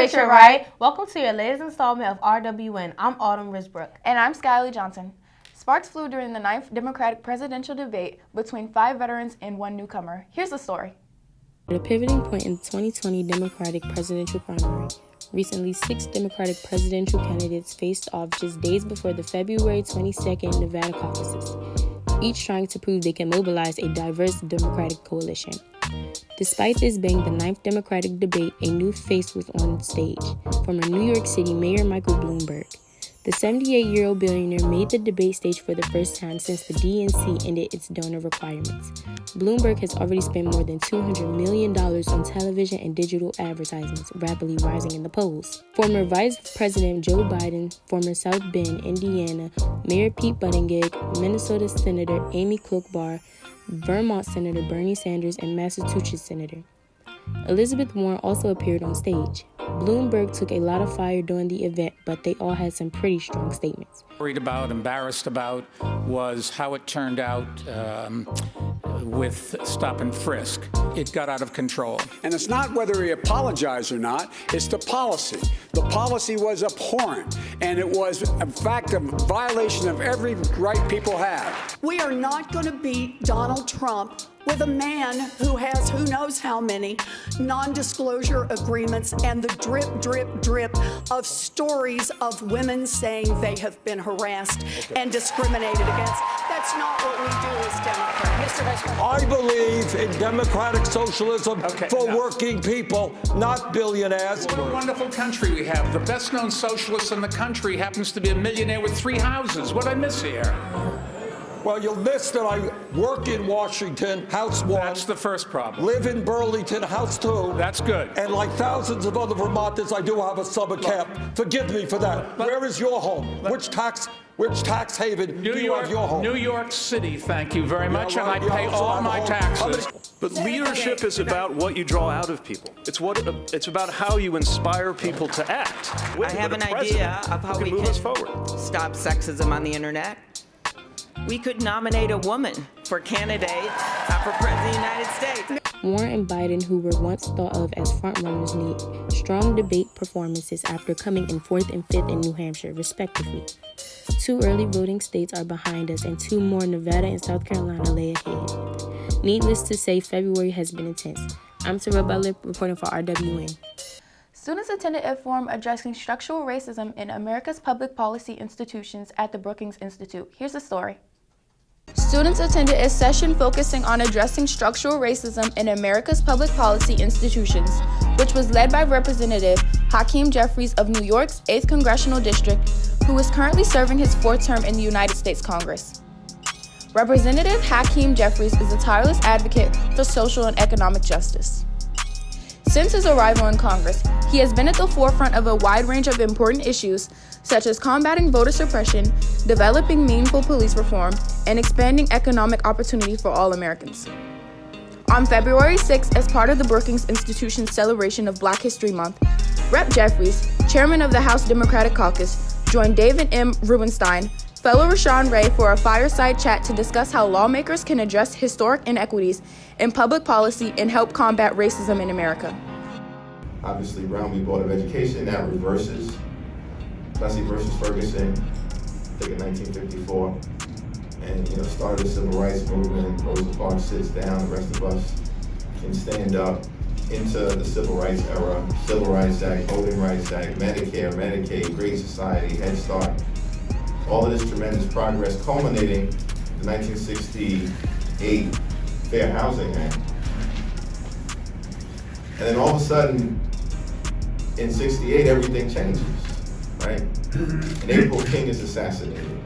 Patriot Wright. Welcome to your latest installment of RWN. I'm Autumn Risbrook. And I'm Skylie Johnson. Sparks flew during the 9th Democratic presidential debate between 5 veterans and 1 newcomer. Here's the story. At a pivoting point in the 2020 Democratic presidential primary, recently 6 Democratic presidential candidates faced off just days before the February 22nd Nevada caucuses, each trying to prove they can mobilize a diverse Democratic coalition. Despite this being the 9th Democratic debate, a new face was on stage, former New York City Mayor Michael Bloomberg. The 78-year-old billionaire made the debate stage for the first time since the DNC ended its donor requirements. Bloomberg has already spent more than $200 million on television and digital advertisements, rapidly rising in the polls. Former Vice President Joe Biden, former South Bend, Indiana, Mayor Pete Buttigieg, Minnesota Senator Amy Klobuchar, Vermont Senator Bernie Sanders, and Massachusetts Senator Elizabeth Warren also appeared on stage. Bloomberg took a lot of fire during the event, but they all had some pretty strong statements. Embarrassed about was how it turned out with stop and frisk. It got out of control. And it's not whether he apologized or not, it's the policy. The policy was abhorrent, and it was, in fact, a violation of every right people have. We are not going to beat Donald Trump with a man who has who knows how many non-disclosure agreements and the drip, drip, drip of stories of women saying they have been harassed and discriminated against. That's not what we do as Democrats. Mr. Vice President. I believe in democratic socialism for working people, not billionaires. What a wonderful country we have. The best-known socialist in the country happens to be a millionaire with 3 houses. What I miss here? Well, you'll miss that I work in Washington, House 1. That's the first problem. Live in Burlington, House 2. That's good. And like thousands of other Vermonters, I do have a summer camp. Forgive me for that. Where is your home? Which tax haven do you have your home? New York City, thank you very much, and I pay all my taxes. But leadership is about what you draw out of people. It's about how you inspire people to act. I have an idea of how we move can us forward. Stop sexism on the internet. We could nominate a woman for candidate for President of the United States. Warren and Biden, who were once thought of as frontrunners, need strong debate performances after coming in 4th and 5th in New Hampshire, respectively. 2 early voting states are behind us, and 2 more, Nevada and South Carolina, lay ahead. Needless to say, February has been intense. I'm Terrell Butler, reporting for RWN. Students attended a forum addressing structural racism in America's public policy institutions at the Brookings Institute. Here's the story. Students attended a session focusing on addressing structural racism in America's public policy institutions, which was led by Representative Hakeem Jeffries of New York's 8th Congressional District, who is currently serving his 4th term in the United States Congress. Representative Hakeem Jeffries is a tireless advocate for social and economic justice. Since his arrival in Congress, he has been at the forefront of a wide range of important issues, such as combating voter suppression, developing meaningful police reform, and expanding economic opportunity for all Americans. On February 6th, as part of the Brookings Institution's celebration of Black History Month, Rep. Jeffries, chairman of the House Democratic Caucus, joined David M. Rubenstein, fellow Rashawn Ray, for a fireside chat to discuss how lawmakers can address historic inequities in public policy and help combat racism in America. Obviously, Brown v. Board of Education, that reverses Plessy versus Ferguson, I think in 1954, and started the civil rights movement. Rosa Parks sits down, the rest of us can stand up into the civil rights era, Civil Rights Act, Voting Rights Act, Medicare, Medicaid, Great Society, Head Start. All of this tremendous progress culminating the 1968 Fair Housing Act. And then all of a sudden, in 68, everything changes, right? In April, King is assassinated.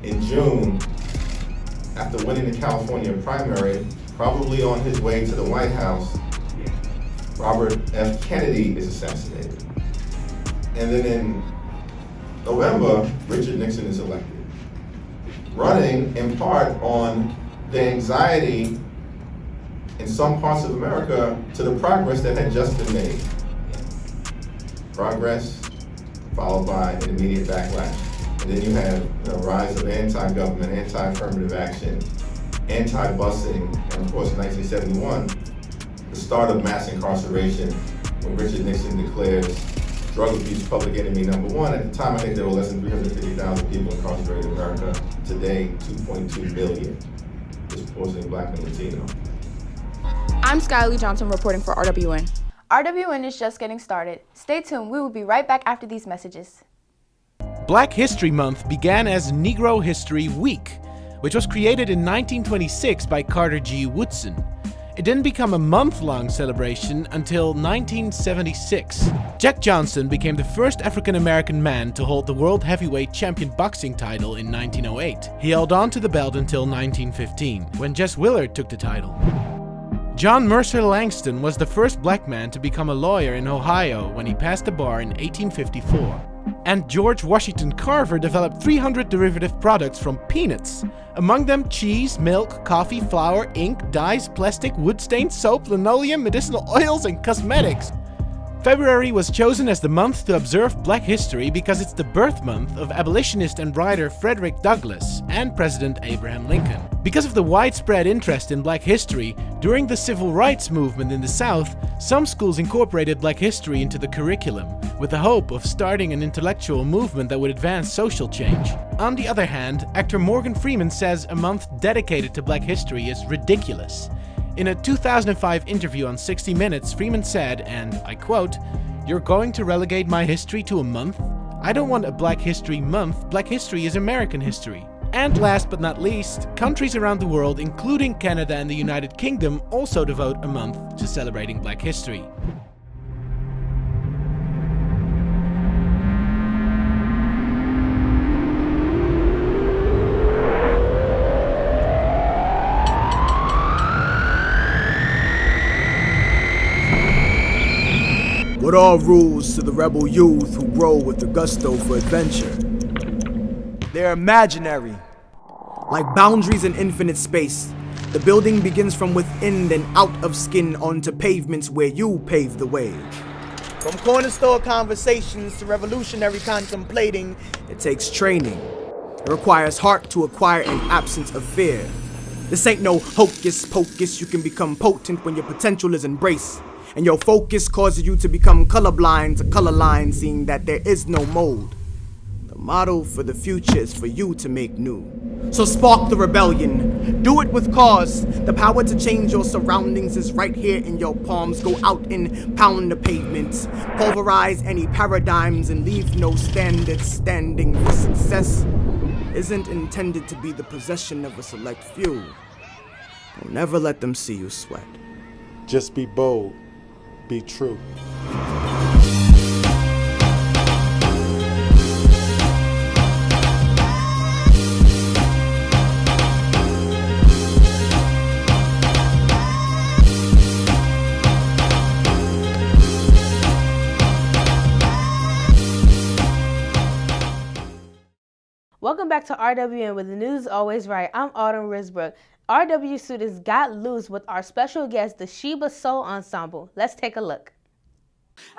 In June, after winning the California primary, probably on his way to the White House, Robert F. Kennedy is assassinated. And then in November, Richard Nixon is elected, running in part on the anxiety in some parts of America to the progress that had just been made. Progress followed by an immediate backlash. And then you have the rise of anti-government, anti-affirmative action, anti-busing, and of course in 1971, the start of mass incarceration when Richard Nixon declares drug abuse public enemy number one. At the time, I think there were less than 350,000 people incarcerated in America. Today, 2.2 million, disproportionately Black and Latino. I'm Skylee Johnson reporting for RWN. RWN is just getting started. Stay tuned. We will be right back after these messages. Black History Month began as Negro History Week, which was created in 1926 by Carter G. Woodson. It didn't become a month-long celebration until 1976. Jack Johnson became the first African-American man to hold the World Heavyweight Champion boxing title in 1908. He held on to the belt until 1915, when Jess Willard took the title. John Mercer Langston was the first black man to become a lawyer in Ohio when he passed the bar in 1854. And George Washington Carver developed 300 derivative products from peanuts, among them cheese, milk, coffee, flour, ink, dyes, plastic, wood stains, soap, linoleum, medicinal oils, and cosmetics. February was chosen as the month to observe Black history because it's the birth month of abolitionist and writer Frederick Douglass and President Abraham Lincoln. Because of the widespread interest in Black history, during the Civil Rights Movement in the South, some schools incorporated Black history into the curriculum, with the hope of starting an intellectual movement that would advance social change. On the other hand, actor Morgan Freeman says a month dedicated to Black history is ridiculous. In a 2005 interview on 60 Minutes, Freeman said, and I quote, "You're going to relegate my history to a month? I don't want a Black History Month. Black history is American history." And last but not least, countries around the world, including Canada and the United Kingdom, also devote a month to celebrating Black history. What are rules to the rebel youth who grow with the gusto for adventure? They're imaginary, like boundaries in infinite space. The building begins from within, then out of skin onto pavements where you pave the way. From corner store conversations to revolutionary contemplating, it takes training. It requires heart to acquire an absence of fear. This ain't no hocus pocus. You can become potent when your potential is embraced. And your focus causes you to become colorblind to color lines, seeing that there is no mold. The motto for the future is for you to make new. So spark the rebellion. Do it with cause. The power to change your surroundings is right here in your palms. Go out and pound the pavements. Pulverize any paradigms and leave no standards standing. For success isn't intended to be the possession of a select few. Don't never let them see you sweat. Just be bold. Be true. Welcome back to RWN, where the news is always right. I'm Autumn Risbrook. RW students got loose with our special guest, the Sheba Soul Ensemble. Let's take a look.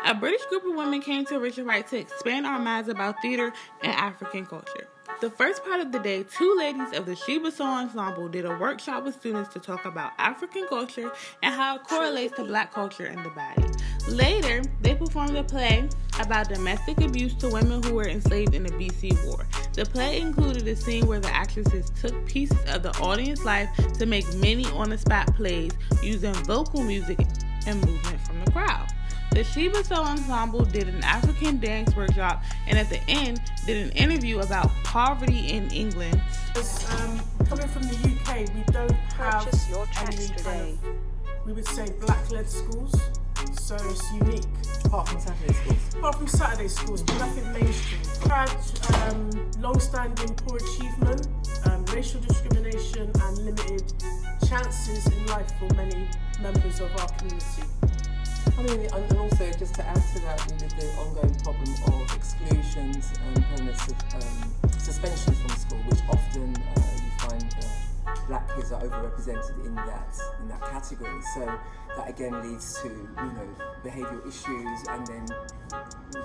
A British group of women came to Richard Wright to expand our minds about theater and African culture. The first part of the day, two ladies of the Sheba Soul Ensemble did a workshop with students to talk about African culture and how it correlates to Black culture in the body. Later, they performed a play about domestic abuse to women who were enslaved in the BC War. The play included a scene where the actresses took pieces of the audience life to make many on-the-spot plays using vocal music and movement from the crowd. The Sheba Soul Ensemble did an African dance workshop and at the end did an interview about poverty in England. Coming from the UK, we don't have any kind of, we would say, black-led schools, so it's unique. Apart from Saturday schools? Apart from Saturday schools, but nothing mainstream. We had long-standing poor achievement, racial discrimination and limited chances in life for many members of our community. I mean, and also just to add to that, with the ongoing problem of exclusions and permanent suspensions from school, which often you find black kids are overrepresented in that category. So that again leads to behavioural issues, and then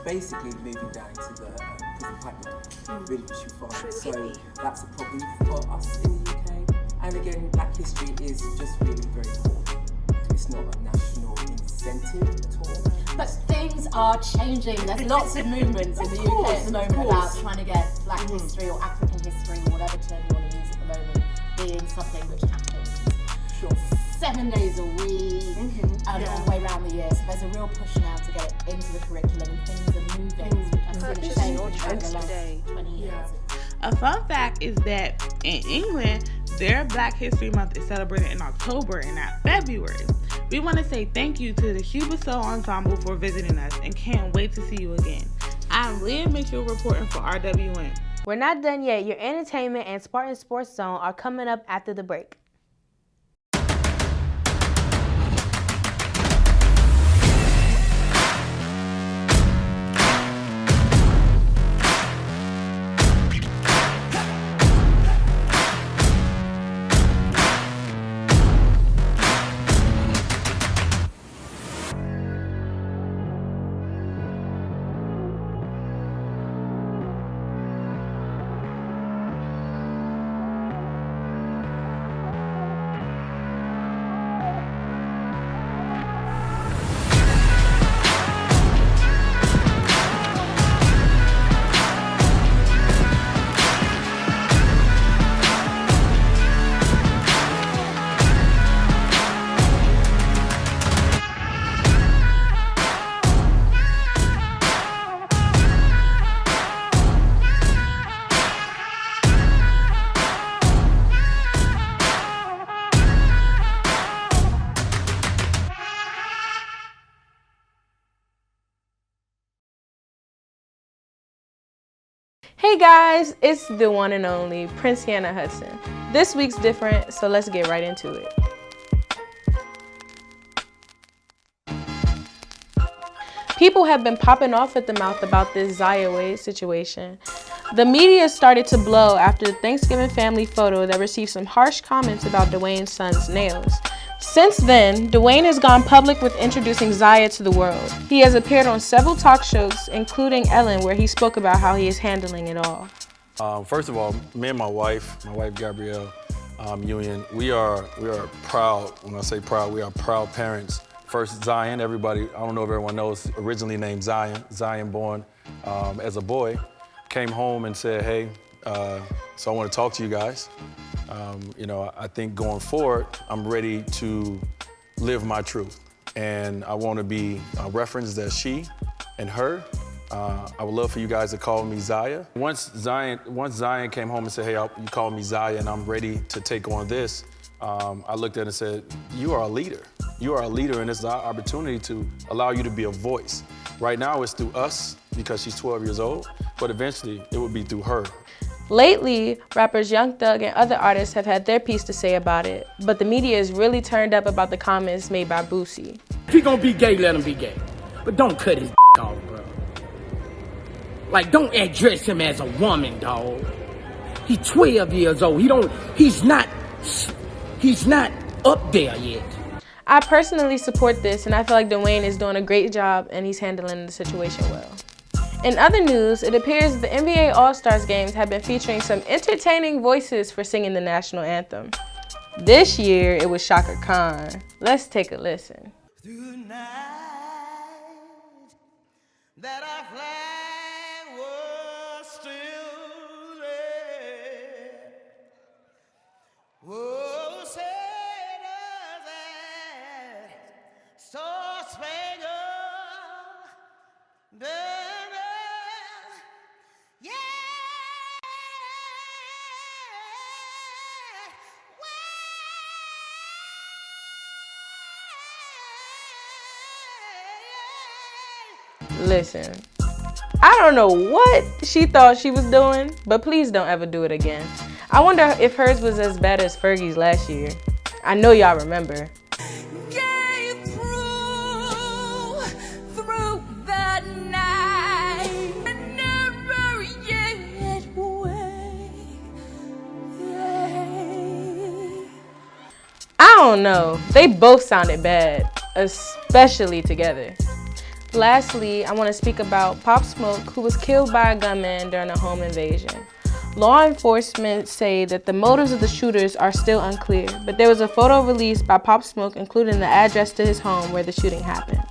basically moving down to the prison pipeline, really, which you find. So that's a problem for us in the UK. And again, Black history is just really very poor. It's not a national incentive at all. But things are changing. There's lots of movements in the UK at the moment about trying to get Black history or African history, or whatever term you want to use at the moment, being something which happens 7 days a week and all the way around the year. So there's a real push now to get it into the curriculum, and things are moving. I've seen it change over the last 20 years. A fun fact is that in England, their Black History Month is celebrated in October and not February. We want to say thank you to the Cuba Soul Ensemble for visiting us and can't wait to see you again. I'm Leah Mitchell reporting for RWN. We're not done yet. Your entertainment and Spartan Sports Zone are coming up after the break. Hey guys, it's the one and only Prince Hannah Hudson. This week's different, so let's get right into it. People have been popping off at the mouth about this Zaya Wade situation. The media started to blow after the Thanksgiving family photo that received some harsh comments about Dwayne's son's nails. Since then, Dwayne has gone public with introducing Zaya to the world. He has appeared on several talk shows, including Ellen, where he spoke about how he is handling it all. First of all, me and my wife Gabrielle Union, we are proud. When I say proud, we are proud parents. First, Zion, everybody, I don't know if everyone knows, originally named Zion born as a boy, came home and said, hey, so I want to talk to you guys. I think going forward, I'm ready to live my truth. And I want to be referenced as she and her. I would love for you guys to call me Zaya. Once Zion came home and said, hey, you call me Zaya and I'm ready to take on this, I looked at it and said, you are a leader. You are a leader, and it's our opportunity to allow you to be a voice. Right now, it's through us because she's 12 years old, but eventually it would be through her. Lately, rappers Young Thug and other artists have had their piece to say about it, but the media is really turned up about the comments made by Boosie. If he gonna be gay, let him be gay. But don't cut his off, bro. Like, don't address him as a woman, dog. He's 12 years old. He's not up there yet. I personally support this, and I feel like Dwayne is doing a great job and he's handling the situation well. In other news, it appears the NBA All-Stars games have been featuring some entertaining voices for singing the national anthem. This year, it was Shaka Khan. Let's take a listen. That our flag was still there. Oh, say does that star-spangled banner. Yeah. Listen, I don't know what she thought she was doing, but please don't ever do it again. I wonder if hers was as bad as Fergie's last year. I know y'all remember. I don't know, they both sounded bad, especially together. Lastly, I want to speak about Pop Smoke, who was killed by a gunman during a home invasion. Law enforcement say that the motives of the shooters are still unclear, but there was a photo released by Pop Smoke including the address to his home where the shooting happened.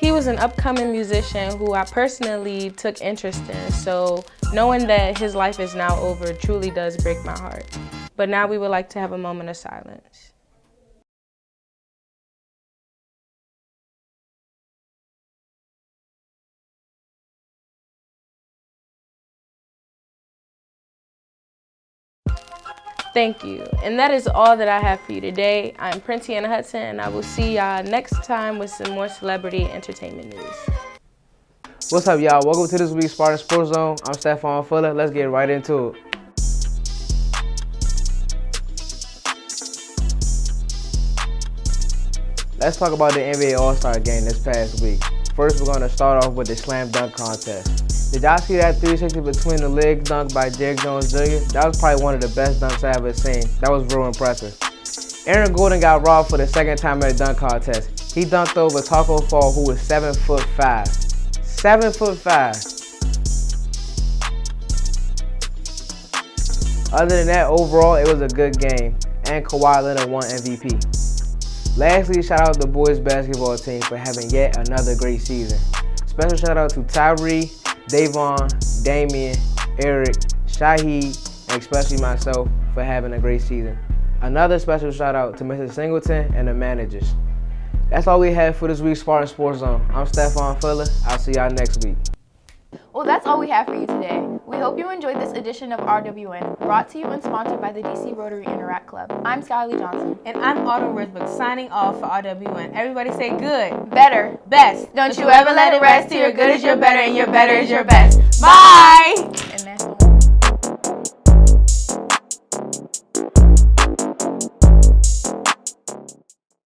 He was an upcoming musician who I personally took interest in, so knowing that his life is now over truly does break my heart. But now we would like to have a moment of silence. Thank you. And that is all that I have for you today. I'm Printiana Hudson, and I will see y'all next time with some more celebrity entertainment news. What's up, y'all? Welcome to this week's Spartan Sports Zone. I'm Stephon Fuller. Let's get right into it. Let's talk about the NBA All-Star game this past week. First, we're going to start off with the slam dunk contest. Did y'all see that 360 between the legs dunk by Derrick Jones Jr.? That was probably one of the best dunks I ever seen. That was real impressive. Aaron Gordon got robbed for the second time at a dunk contest. He dunked over Taco Fall, who was 7'5". 7'5". Other than that, overall, it was a good game, and Kawhi Leonard won MVP. Lastly, shout out the boys basketball team for having yet another great season. Special shout out to Tyree, Davon, Damian, Eric, Shaheed, and especially myself for having a great season. Another special shout out to Mr. Singleton and the managers. That's all we have for this week's Spartan Sports Zone. I'm Stephon Fuller. I'll see y'all next week. Well, that's all we have for you today. We hope you enjoyed this edition of RWN, brought to you and sponsored by the DC Rotary Interact Club. I'm Skyly Johnson. And I'm Autumn Risbrook, signing off for RWN. Everybody say good, better, best. Don't you ever let it rest till your good is your better and your better is your best. Bye!